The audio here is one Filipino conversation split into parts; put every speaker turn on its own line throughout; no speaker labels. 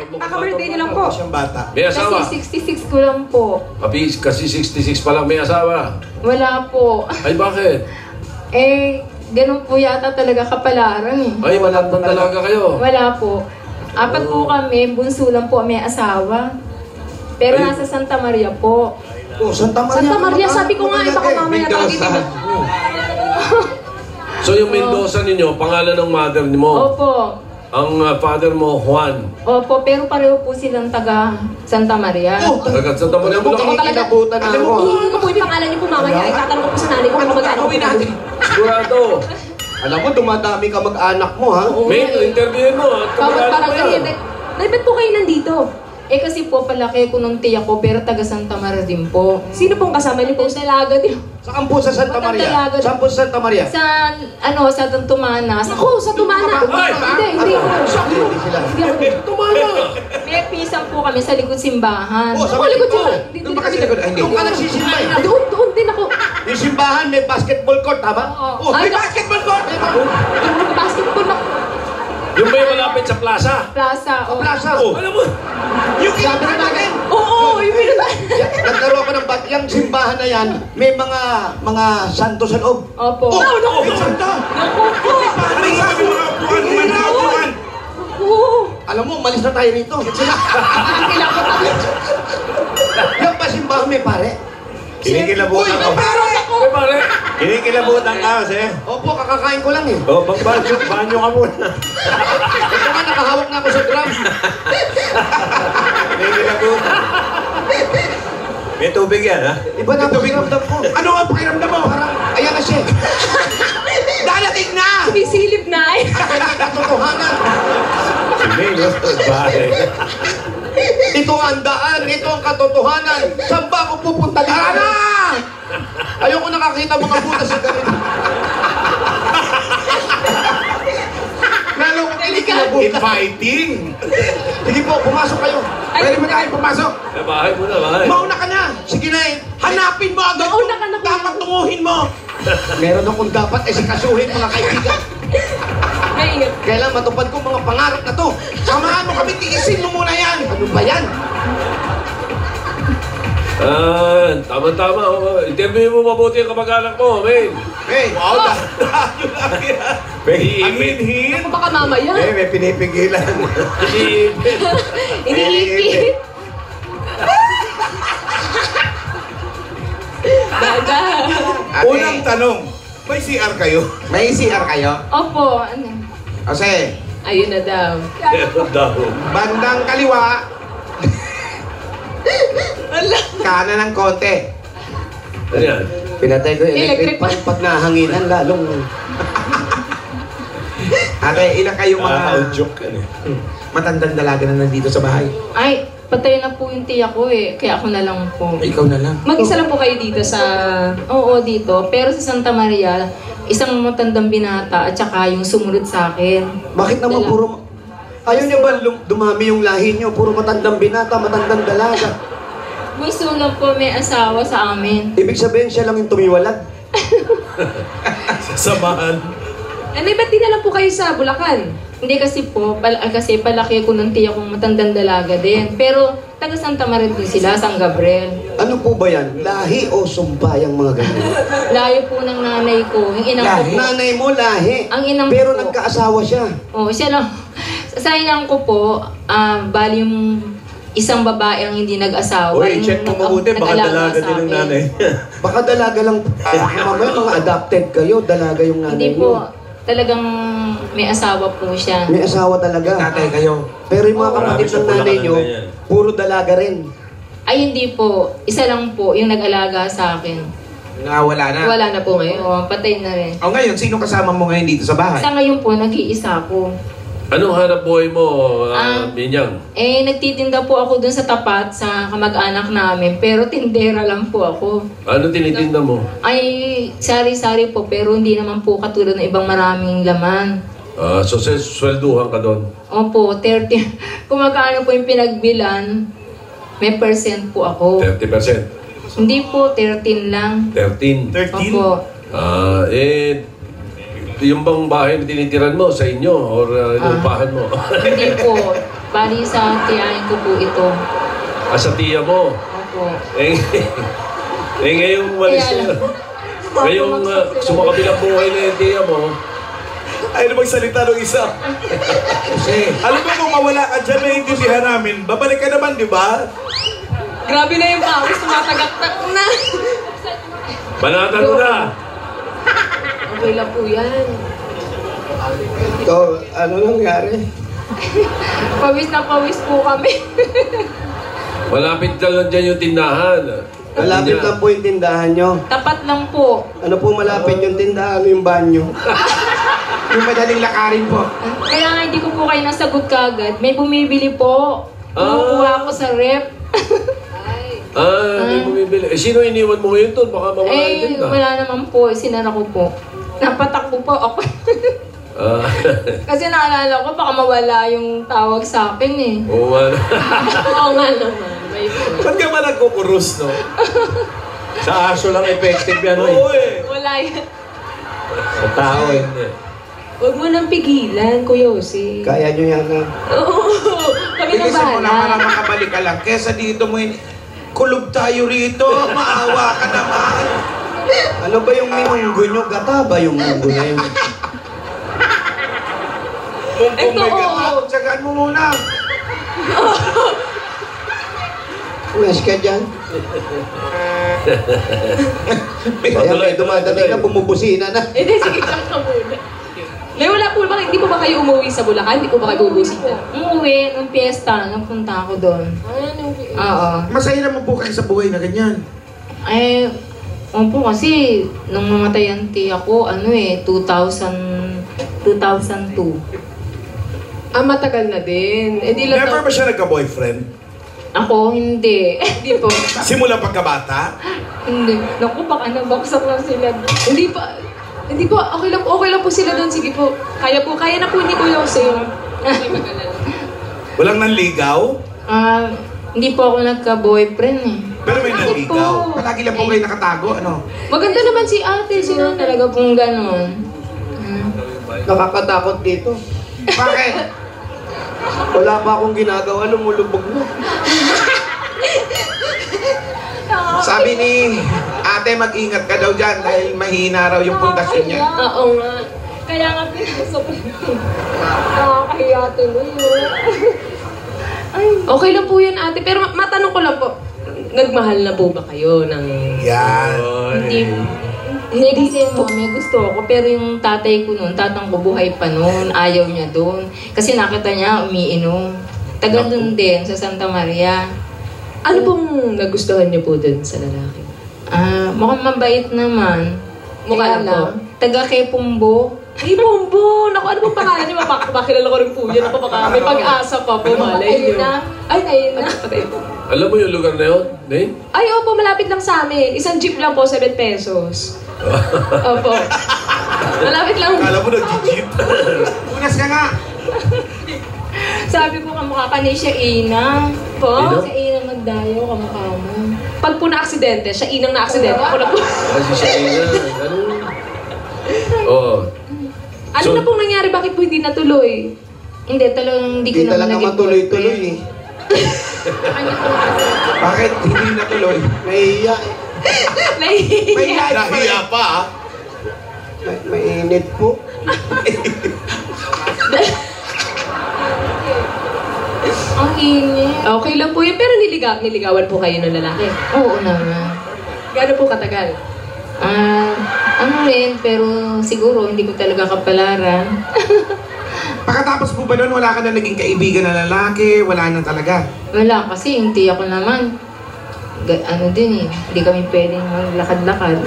Kaka-birthday niyo lang po.
May asawa?
Kasi 66 ko lang po.
Kasi 66 pa lang may asawa?
Wala po.
Ay, bakit?
Ganun po yata talaga kapalaran eh.
Ay, wala pang dalaga kayo?
Wala po. 4 po kami, bunso lang po may asawa. Pero nasa Santa Maria po.
Santa Maria.
Santa Maria, sabi ko nga, baka mamaya tagitin.
So yung Mendoza ninyo, pangalan ng mother mo?
Opo.
Ang father mo, Juan?
Opo, pero pareho po silang taga Santa Maria.
Taga Santa Maria mo lang?
Kinikilabutan na ako.
Hihingi ko po yung pangalan niyo po mamaya. Itatanong ko po sa nanay ko kung magkano po natin.
Sigurado.
Alam mo, dumadami ka mag-anak mo, ha?
May interviewin mo.
Bawat barangay. Nay, ba't po kayo nandito?
Kasi po palaki ko nung tiya ko, pero taga Santa Maria din po.
Sino pong kasama niyo po?
Dalaga din.
Saan po sa Santa Maria? Saan po sa Santa Maria?
Sa Tumanas.
Ako, sa Tumana. Hindi ko.
Hindi sila.
Tumana!
May pisang po kami sa likod simbahan.
Sa
Ako, likod siya.
Doon ba kasi likod? Hindi. Doon ka nagsisimba eh.
Doon din ako.
Yung simbahan, may basketball court, tama?
Oo.
May basketball court!
Basketball na.
Yung ba yung malapit sa plaza?
Plaza.
Plaza.
Alam mo?
Yung kinabili natin.
Oo, yung pinuntahan.
Nagkaroon ako ng yung simbahan na yan, may mga santo sa loob.
Opo.
May santo! Alam mo, malis na tayo rito. Yung pa simbahan may pare.
Kinikilabutan ako.
May pare?
Kinikilabutan ka kasi.
Opo, kakakain ko lang eh.
Banyo ka muna.
Ito nga, nakahawak na ako sa drum.
Kinikilabutan. May tubig yan, ha?
Iba na ang pakiramdam ko.
Ano ang pakiramdam mo?
Parang, ayan na siya.
Dalating na!
Sumisilip na eh.
Katotohanan.
Si May, no? Bahay.
Ito ang daan, ito ang katotohanan. Saan ba ako pupunta dito?
Tara na!
Ayoko nakakita mga butas sa ganito. Lalo kong kinikilabutan.
Inviting!
Sige po, pumasok kayo.
Pwede mo tayo pumasok.
Bahay muna, bahay.
Mauna ka na!
Sige na eh.
Hanapin mo agad
Mauna ka na, kuya.
dapat tunguhin mo!
Meron akong dapat esikasuhin mga kaibigan.
Maingat.
Kailan matupad ko mga pangarap na to.
Samahan mo kami, tiisin mo muna yan!
Ano ba yan?
Tama-tama. Interview mo mabuti ang kamag-anak mo, May.
Hey,
Wow, dahil lang yan! Ang hinhin!
Ako baka mamaya.
May pinipigilan.
Iniipit. Daga.
Unang tanong, may CR kayo?
may CR kayo?
Opo.
Kasi,
Ayun na daw.
Meron daw.
bandang kaliwa, kanan ng konti.
Ano yan?
Pinatay ko yung
Electric
electric fan pag nahanginan, lalong... Ate, ilan kayong mga
joke ka eh.
matandang dalaga na nandito sa bahay?
Ay, patay na po yung tiya ko eh. Kaya ako na lang po.
Ikaw na lang.
Mag-isa lang po kayo dito sa...
Oo, dito. Pero sa Santa Maria, isang matandang binata at saka yung sumunod sa akin.
Bakit naman puro... Ayaw niyo ba dumami yung lahi niyo? Puro matandang binata, matandang dalaga.
Gusto lang po may asawa sa amin.
Ibig sabihin siya lang yung tumiwalag.
Samahan.
Ano, ba't di na lang po kayo sa Bulacan?
Hindi kasi po, kasi palaki ko ng tiya kong matandang dalaga din. Pero taga Santa Maria din sila, San Gabriel.
Ano po ba yan? Lahi o sumpa yung mga ganyan?
Layo po ng nanay ko. Yung inang ko po.
Nanay mo, lahi.
Ang inang
Pero
ko.
nagkaasawa siya.
Oh, siya lang. Sa inang ko po, bali yung isang babae ang hindi nag-asawa.
Uy,
yung
check mo mabuti, baka
nag-alaga
dalaga
sa
din ng
akin.
nanay.
Baka dalaga lang. Mamaya mga adopted kayo, dalaga yung nanay
Hindi
niyo.
po. Talagang may asawa po siya.
May asawa talaga.
Tatay kayo.
Pero yung mga kapatid
Marami sa
ng nanay
Bulacan
niyo,
na ganyan.
puro dalaga rin.
Ay, hindi po. Isa lang po yung nag-alaga sa akin.
Wala na.
Wala na po ngayon.
Oo, patay na rin.
O ngayon, sino kasama mo ngayon dito sa bahay?
Sa ngayon po, nag-iisa po.
Anong hanap buhay mo, Minyang?
Nagtitinda po ako dun sa tapat sa kamag-anak namin. Pero tindera lang po ako.
Ano tinitinda mo?
Ay, sari-sari po. Pero hindi naman po katulad ng ibang maraming laman.
So, swelduhan ka doon?
Opo, 30. Kung magkano po yung pinagbilan, may percent po ako.
30%?
Hindi po, 13 lang.
13?
Opo.
Yung bang bahay na tinitiran mo sa inyo or inuupahan mo?
Hindi po. Bali sa tiyahin ko po ito.
Sa tiya mo.
Opo.
Ngayong walis
Kaya
na.
lang.
Ngayong sumakabilang buhay na yung tiya mo.
Ay, na magsalita ng isa.
Kasi,
Alam mo kung mawala ka dyan, naiintindihan namin. Babalik ka naman, di ba?
Grabe na yung pawis, tumatagak-tak na.
Banatan mo na.
Okay lang po yan.
ito, ano nangyari?
Pawis na pawis po kami.
Malapit ka lang dyan yung tindahan.
Malapit lang po yung tindahan nyo.
Tapat lang po.
Ano po malapit yung tindahan, ano yung banyo?
Yung madaling lakarin po.
Kaya nga hindi ko po kayo nasagot kagad. May bumibili po. Kumukuha ako sa rep.
May bumibili. Sino iniwan mo ngayon doon? Baka mawala din ka.
Wala naman po. Sinara ko po. Napatakbo po ako. Kasi naalala ko, baka mawala yung tawag sa akin eh.
Oo, wala.
Oo nga naman. May po.
Ba't ka ba nagkukurus, no?
Sa aso lang effective yan, oy.
Oo eh.
Wala yan.
Sa tao, eh.
Huwag mo nang pigilan, Kuya Jose.
Kaya nyo yan.
Oo. Kami na
Bilisan mo na para
bahala.
makabalik ka lang. Kesa dito mo kulog tayo rito. Maawa ka naman.
Ano ba yung minunggo nyo? Gata ba yung munggo na yun?
Kung
Ito,
may
oo.
gata, tsagaan mo muna.
Uwes ka dyan. Kaya may dumadating na, bumubusina na.
Hindi, sige lang ka muna. May wala po ba, hindi po ba kayo umuwi sa Bulacan? Hindi po ba kayo bubusita?
Umuwi, nung piyesta, napunta ako doon. Oo.
Masaya naman po kayo sa buhay na ganyan.
Eh, opo kasi, nung namatay ang tiya ko, 2002.
Matagal na din. Eh, di lang
Never ba siya nagka-boyfriend?
Ako, hindi.
Hindi po.
Simula pagkabata?
Hindi. Naku, baka nabaksak lang sila.
Hindi pa. Hindi po, okay lang po sila doon. Sige po. Kaya na po ni Kuya Jose yung...
Walang nanligaw?
Hindi po ako nagka-boyfriend eh.
Pero may nanligaw.
po.
Palagi lang po kayo nakatago, ano?
Maganda naman si ate.
Sino talaga pong ganon?
Nakakatakot dito.
Bakit?
Wala pa akong ginagawa, lumulubog na.
Sabi ni ate, mag-ingat ka daw dyan dahil mahina raw yung pundasyon niya.
Oo nga.
Kaya nga pinasok nakakahiya tuloy yun.
Okay lang po yan ate. Pero matanong ko lang po. Nagmahal na po ba kayo ng...
Yan.
Hindi. Hindi kasi may gusto ako. Pero yung tatay ko noon, tatang ko buhay pa noon. Ayaw niya doon. Kasi nakita niya umiinom. Taga doon din sa Santa Maria.
Ano pong nagustuhan niyo po dun sa lalaki?
Mukhang mabait naman.
Mukha
Kaya
lang po?
Taga kay Pumbo.
Ay, Bombo! Naku, ano pong pangalan niyo? Makilala ko rin po yan. Ako baka may pag-asa pa po, malay niyo.
Ayun na. Ayun na.
Alam mo yung lugar na yun, Dane?
Ay, opo, malapit lang sa amin. Isang jeep lang po, 7 pesos. Opo. Malapit lang.
Akala mo nag-jeep. Unas ka nga.
Sabi ko kamukha ka ni siya Ina.
Po?
Sa Ina magdayo, kamukha mo.
Pag po na-aksidente, siya inang na-aksidente. Ako na po.
Kasi siya ina. Ano? Oo.
Ano na pong nangyari? Bakit po hindi natuloy?
Hindi, talagang hindi ko
Hindi
naman
talaga
naging
matuloy-tuloy eh.
Bakit hindi natuloy?
Nahiya eh.
Nahihiya.
Nahiya pa, ah.
Mainit po.
Ang init.
Okay lang po yun. Pero niligawan po kayo ng lalaki.
Oo naman.
Gano'n po katagal?
Ano rin, pero siguro hindi ko talaga kapalaran.
Pagkatapos po ba nun, wala ka na naging kaibigan na lalaki? Wala na talaga?
Wala kasi, yung tiya ko naman, ano din eh, hindi kami pwedeng maglakad-lakad.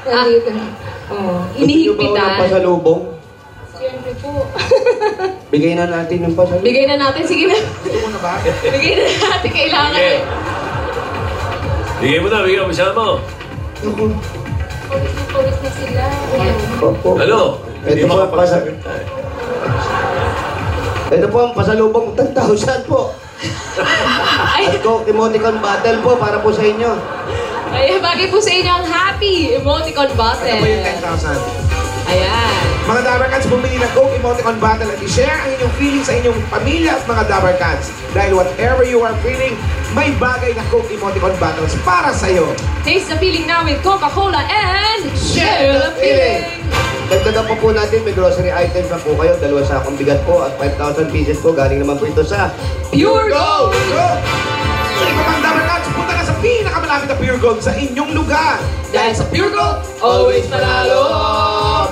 Nandito na. Oo.
Gusto nyo ba unang pasalubong?
Siyempre po.
Bigay na natin yung pasalubong.
Bigay na natin. Sige na.
Gusto mo na ba?
Bigay na natin. Kailangan
Sige.
eh.
Bigay mo na, bigay mo. Siya mo.
Pawis na sila.
Opo.
Ano?
Ito po ang Ito po ang pasalubong 10,000 po.
Ay,
At ko, emoticon battle po para po sa inyo.
ay, bagay po sa inyo ang happy emoticon
Ano ba yung
button.
10,000?
Ayan.
Mga Dabarkans, bumili ng Coke Emoticon Bottle at i-share ang inyong feelings sa inyong pamilya at mga Dabarkans. Dahil whatever you are feeling, may bagay na Coke Emoticon Bottles para sa'yo.
Taste the feeling now with Coca-Cola and share the feeling.
Dagdagan pa po natin, may grocery items na po kayo. 2 sakong bigat po at 5,000 pieces po. Galing naman po ito sa
Pure Gold!
Mga Dabarkans, punta na sa pinakamalapit na Pure Gold sa inyong lugar.
Dahil sa Pure Gold, always panalo!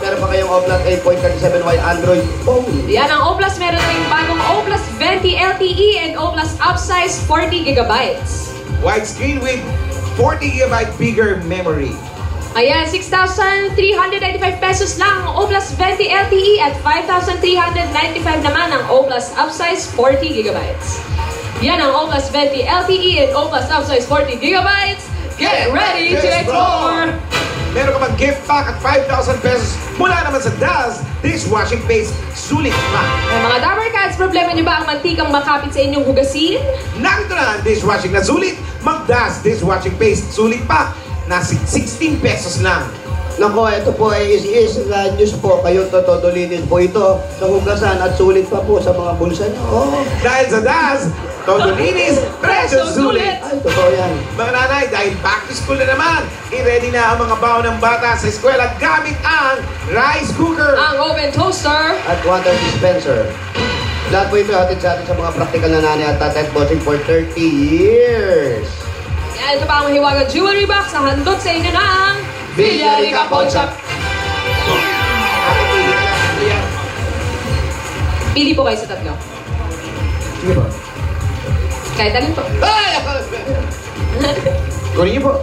Meron pa kayong Oplat 8.37Y Android phone.
Yan ang O+, meron na yung bagong O+ 20 LTE and O+ upsize 40 gigabytes.
Widescreen with 40GB bigger memory.
Ayan, 6,395 pesos lang ang O+ 20 LTE at 5,395 naman ang O+ upsize 40 gigabytes. Yan ang O+ 20 LTE and O+ upsize 40 gigabytes. Get ready to explore!
Meron ka bang gift pack at 5,000 pesos mula naman sa Daz Dishwashing Paste Sulit pa.
Mga Dabarkans, problema nyo ba ang mantikang makapit sa inyong hugasin?
Narito na ang dishwashing na sulit. Mag-Daz Dishwashing Paste Sulit pa. Na 16 pesos lang.
Nako, ito po ay is news po. Kayo totodolinis po ito sa hugasan at sulit pa po sa mga bulsa nyo. Oh.
Dahil sa Daz, todo linis, presyo sulit.
Ay, totoo yan.
Mga nanay, dahil back to school na naman, i-ready na ang mga baon ng bata sa eskwela gamit ang rice cooker.
Ang oven toaster.
At water dispenser. Lahat po ito hatid sa atin sa mga practical na nanay at tatay bossing for 30 years.
Yan, ito pa ang mahiwagang jewelry box na handog sa inyo ng Villarica Pawn Shop. Pili po kayo sa tatlo.
Sige po.
Kahit alin po.
Ay! Kunin niyo po.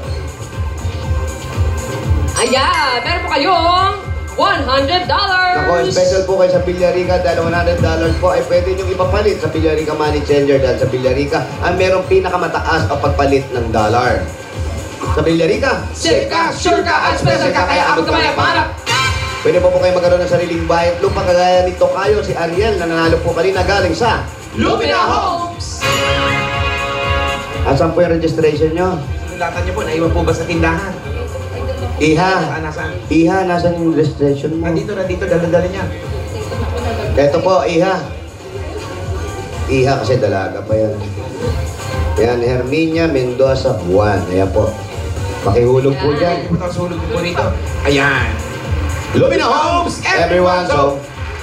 Ayan, meron po kayong $100.
Nako, special po kayo sa Villarica dahil $100 po ay pwede nyo ipapalit sa Villarica Money Changer dahil sa Villarica ang merong pinakamataas ang pagpalit ng dollar. Sa Villarica,
Safe ka, sure ka, at special ka, kaya abot ka maya pangarap.
pwede po kayo magkaroon ng sariling bahay at lupa kagaya ni Tokayo, si Ariel na nanalo po kanina galing sa
Lumina Homes!
Asan po yung registration nyo?
Sinulatan niyo po, naiwan po ba sa tindahan?
Iha,
Nasaan?
Iha, nasan yung registration mo?
Nandito, dala-dala niya.
Ito po, Iha. Iha kasi dalaga pa yan. Yan, Herminia Mendoza Juan. Ayan po. Pakihulog po dyan.
Punta sa hulog po rito. Ayan.
Lumina Homes, everyone's home.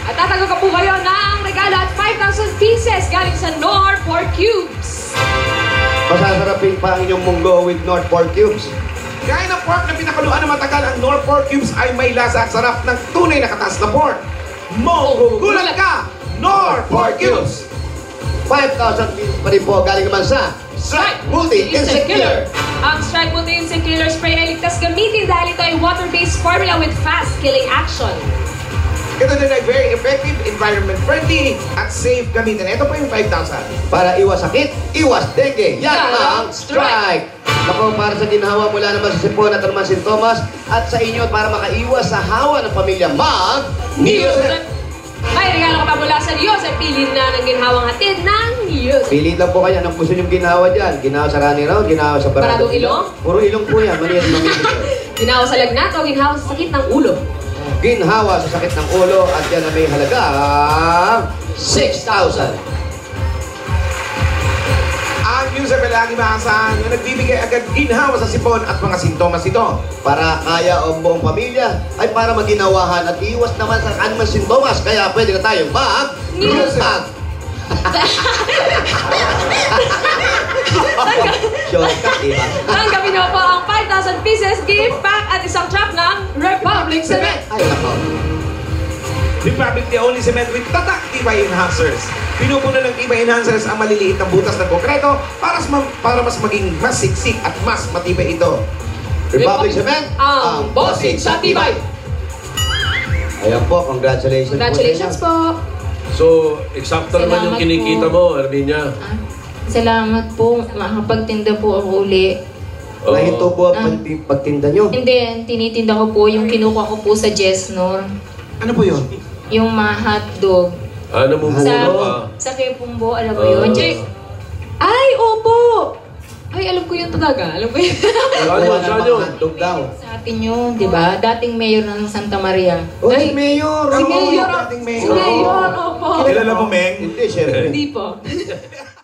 At tatago ka po kayo ng regalo at 5,000 pieces galing sa Nor 4 Cubes.
Masasarapin pa ang inyong munggo with North 4 Cubes.
Gaya ng pork na pinakuluan na matagal, ang Nor Pork Cubes ay may lasa at sarap ng tunay na katas na pork. Gulat ka! Nor Pork Cubes!
5,000 pieces pa rin po galing naman sa
Strike
Multi-Insect Killer.
Ang Strike Multi-Insect Killer Spray ay ligtas gamitin dahil ito ay water-based formula with fast killing action.
Ito din ay very effective, environment-friendly, at safe gamitin. Ito po yung 5,000.
Para iwas sakit, iwas dengue. Yan ang Strike! Ako, para sa ginhawa mula naman sa sipon at naman sintomas at sa inyo para makaiwas sa hawa ng pamilya,
Neosep! May regalo ka pa mula sa Neosep. Pili na ng ginhawang hatid ng Neosep.
Pili lang po kayo. Anong gusto niyong ginawa dyan? Ginawa sa running round? Ginawa sa
Baradong ilong?
Puro ilong po yan. Mali yan mamili.
Ginawa sa lagnat o ginawa sa sakit ng ulo.
Ginhawa sa sakit ng ulo at yan na may halagang 6,000.
Ang Neosep ay lagi maasahan na nagbibigay agad ginhawa sa sipon at mga sintomas ito.
Para kaya ang buong pamilya ay para maginawahan at iwas naman sa anumang sintomas. Kaya pwede na tayong mag-Neosep. Shortcut, diba?
Tanggapin niyo po ang 5,000 pieces gift pack at isang trap ng Republic Cement.
Ay, nako.
Republic the only cement with tatak tibay enhancers. Pinupuno ng tibay enhancers ang maliliit na butas ng konkreto para mas maging mas siksik at mas matibay ito.
Republic Cement,
ang bossing sa tibay.
Ayan po, congratulations,
Congratulations
po.
po.
So, eksakto naman yung
Salamat
kinikita
po.
mo, Erminia.
Salamat po. Makakapagtinda po ako uli.
Oo.
Nahinto po ang pagtinda nyo.
Hindi, tinitinda ko po yung kinukuha ko po sa Jesnor.
Ano po yun?
Yung mga hotdog.
Ano mo
Sa,
muna pa?
sa Kepumbo, alam mo yun?
Ah.
Ay, opo! Ay, alam ko yun talaga. Alam ko yun.
Saan yun?
Handog daw.
Sa atin yun, di ba? Dating mayor ng Santa Maria.
Oh, si Mayor!
Si
Oo,
Mayor.
dating
Si
Mayor.
Mayor, opo.
Kilala mo, Meng?
Hindi, syempre.
Hindi po.